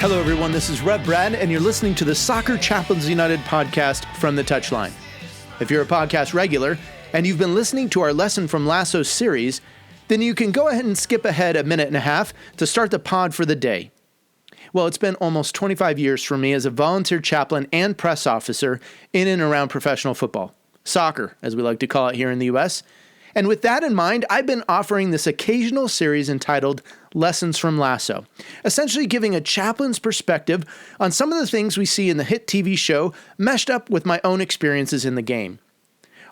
Hello, everyone. This is Rev Brad, and you're listening to the Soccer Chaplains United podcast from the Touchline. If you're a podcast regular and you've been listening to our Lesson from Lasso series, then you can go ahead and skip ahead a minute and a half to start the pod for the day. Well, it's been almost 25 years for me as a volunteer chaplain and press officer in and around professional football. Soccer, as we like to call it here in the U.S. And with that in mind, I've been offering this occasional series entitled Lessons from Lasso, essentially giving a chaplain's perspective on some of the things we see in the hit TV show meshed up with my own experiences in the game.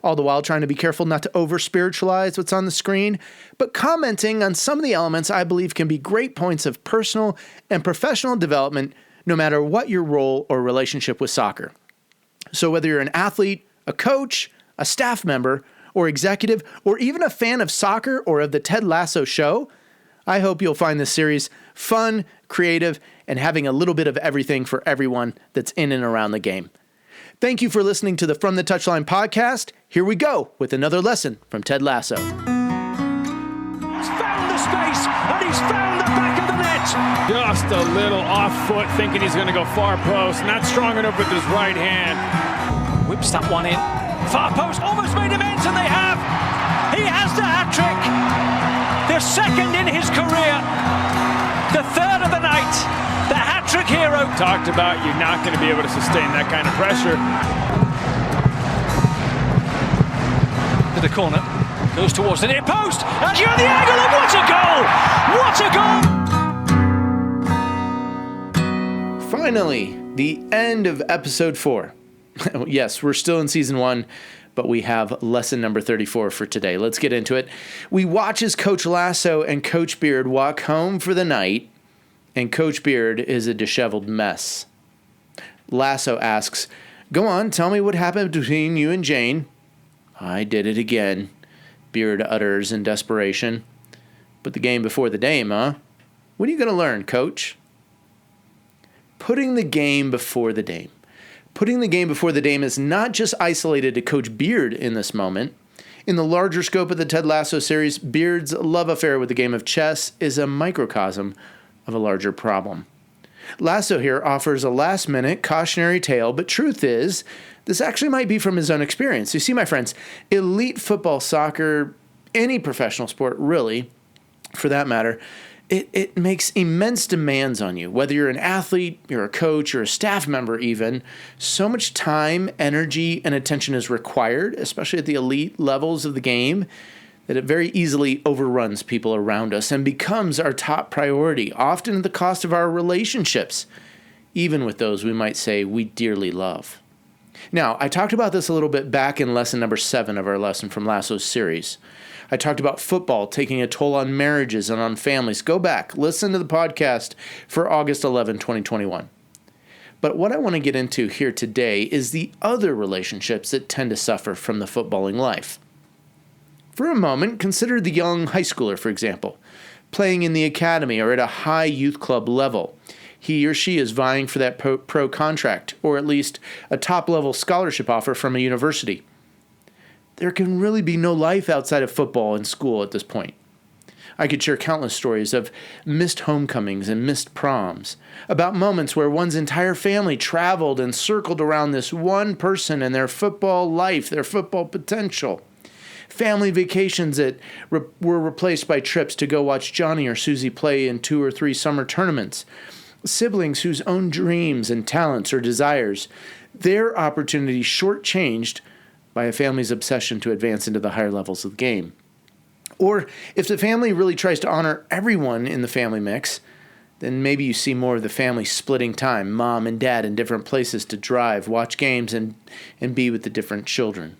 All the while trying to be careful not to over-spiritualize what's on the screen, but commenting on some of the elements I believe can be great points of personal and professional development no matter what your role or relationship with soccer. So whether you're an athlete, a coach, a staff member, or executive, or even a fan of soccer or of the Ted Lasso show, I hope you'll find this series fun, creative, and having a little bit of everything for everyone that's in and around the game. Thank you for listening to the From the Touchline podcast. Here we go with another lesson from Ted Lasso. He's found the space, and he's found the back of the net. Just a little off foot, thinking he's going to go far post. Not strong enough with his right hand. Whips that one in. Far post, almost made amends, and they have. He has the hat-trick. The second in his career. The third of the night. The hat-trick hero. Talked about you're not going to be able to sustain that kind of pressure. To the corner. Goes towards the near post. And you're the angle, and what a goal! What a goal! Finally, the end of episode 4. Yes, we're still in season 1, but we have lesson number 34 for today. Let's get into it. We watch as Coach Lasso and Coach Beard walk home for the night, and Coach Beard is a disheveled mess. Lasso asks, "Go on, tell me what happened between you and Jane." "I did it again," Beard utters in desperation. "But the game before the dame, huh? When are you going to learn, Coach?" Putting the game before the dame. Putting the game before the dame is not just isolated to Coach Beard in this moment. In the larger scope of the Ted Lasso series, Beard's love affair with the game of chess is a microcosm of a larger problem. Lasso here offers a last-minute cautionary tale, but truth is, this actually might be from his own experience. You see, my friends, elite football, soccer, any professional sport, really, for that matter, it makes immense demands on you. Whether you're an athlete, you're a coach, you're a staff member even, so much time, energy, and attention is required, especially at the elite levels of the game, that it very easily overruns people around us and becomes our top priority, often at the cost of our relationships, even with those we might say we dearly love. Now, I talked about this a little bit back in lesson number 7 of our Lesson from Lasso's series. I talked about football taking a toll on marriages and on families. Go back, listen to the podcast for August 11, 2021. But what I want to get into here today is the other relationships that tend to suffer from the footballing life. For a moment, consider the young high schooler, for example, playing in the academy or at a high youth club level. He or she is vying for that pro contract, or at least a top-level scholarship offer from a university. There can really be no life outside of football and school at this point. I could share countless stories of missed homecomings and missed proms, about moments where one's entire family traveled and circled around this one person and their football life, their football potential. Family vacations that were replaced by trips to go watch Johnny or Susie play in 2 or 3 summer tournaments. Siblings whose own dreams and talents or desires, their opportunities shortchanged by a family's obsession to advance into the higher levels of the game. Or if the family really tries to honor everyone in the family mix, then maybe you see more of the family splitting time, mom and dad in different places to drive, watch games, and be with the different children.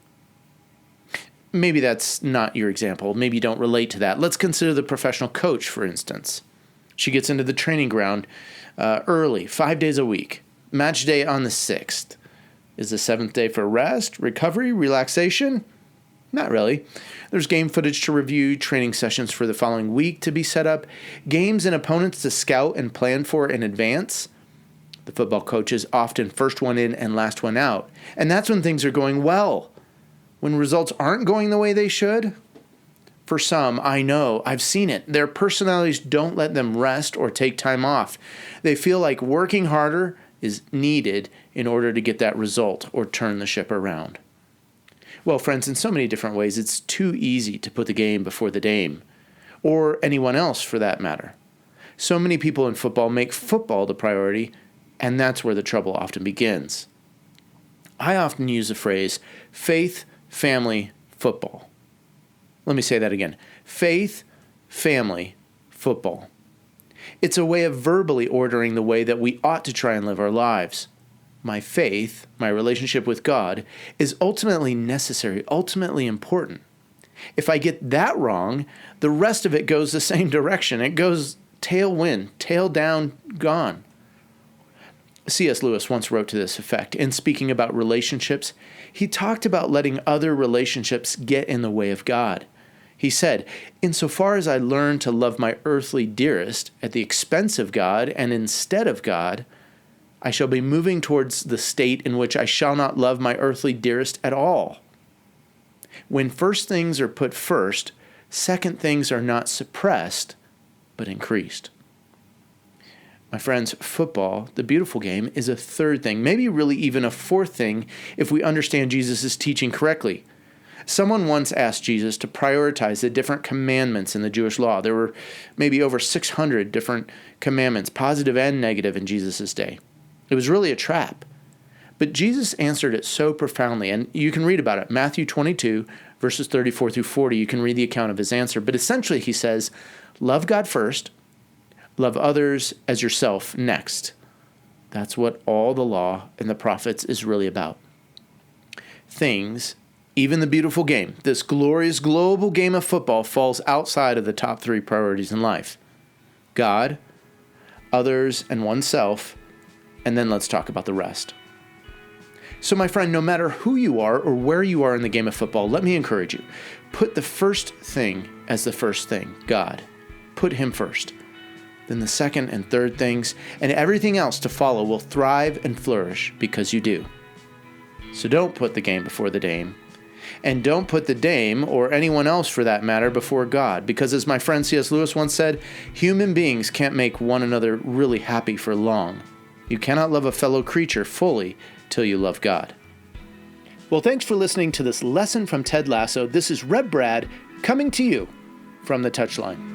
Maybe that's not your example. Maybe you don't relate to that. Let's consider the professional coach, for instance. She gets into the training ground early, 5 days a week. Match day on the 6th. Is the 7th day for rest, recovery, relaxation? Not really. There's game footage to review, training sessions for the following week to be set up, games and opponents to scout and plan for in advance. The football coach is often first one in and last one out. And that's when things are going well. When results aren't going the way they should, For some, I know, I've seen it. Their personalities don't let them rest or take time off. They feel like working harder is needed in order to get that result or turn the ship around. Well, friends, in so many different ways, it's too easy to put the game before the dame, or anyone else for that matter. So many people in football make football the priority, and that's where the trouble often begins. I often use the phrase faith, family, football. Let me say that again. Faith, family, football. It's a way of verbally ordering the way that we ought to try and live our lives. My faith, my relationship with God, is ultimately necessary, ultimately important. If I get that wrong, the rest of it goes the same direction. It goes tailwind, tail down, gone. C.S. Lewis once wrote to this effect. In speaking about relationships, he talked about letting other relationships get in the way of God. He said, "Insofar as I learn to love my earthly dearest at the expense of God and instead of God, I shall be moving towards the state in which I shall not love my earthly dearest at all. When first things are put first, second things are not suppressed, but increased." My friends, football, the beautiful game, is a third thing, maybe really even a fourth thing if we understand Jesus' teaching correctly. Someone once asked Jesus to prioritize the different commandments in the Jewish law. There were maybe over 600 different commandments, positive and negative, in Jesus' day. It was really a trap. But Jesus answered it so profoundly, and you can read about it. Matthew 22, verses 34 through 40, you can read the account of his answer. But essentially he says, love God first, love others as yourself next. That's what all the law and the prophets is really about. Things, even the beautiful game, this glorious global game of football, falls outside of the top three priorities in life. God, others, and oneself, and then let's talk about the rest. So my friend, no matter who you are or where you are in the game of football, let me encourage you. Put the first thing as the first thing, God. Put him first. Then the second and third things, and everything else to follow will thrive and flourish because you do. So don't put the game before the dame. And don't put the dame, or anyone else for that matter, before God. Because as my friend C.S. Lewis once said, human beings can't make one another really happy for long. You cannot love a fellow creature fully till you love God. Well, thanks for listening to this lesson from Ted Lasso. This is Reb Brad coming to you from the touchline.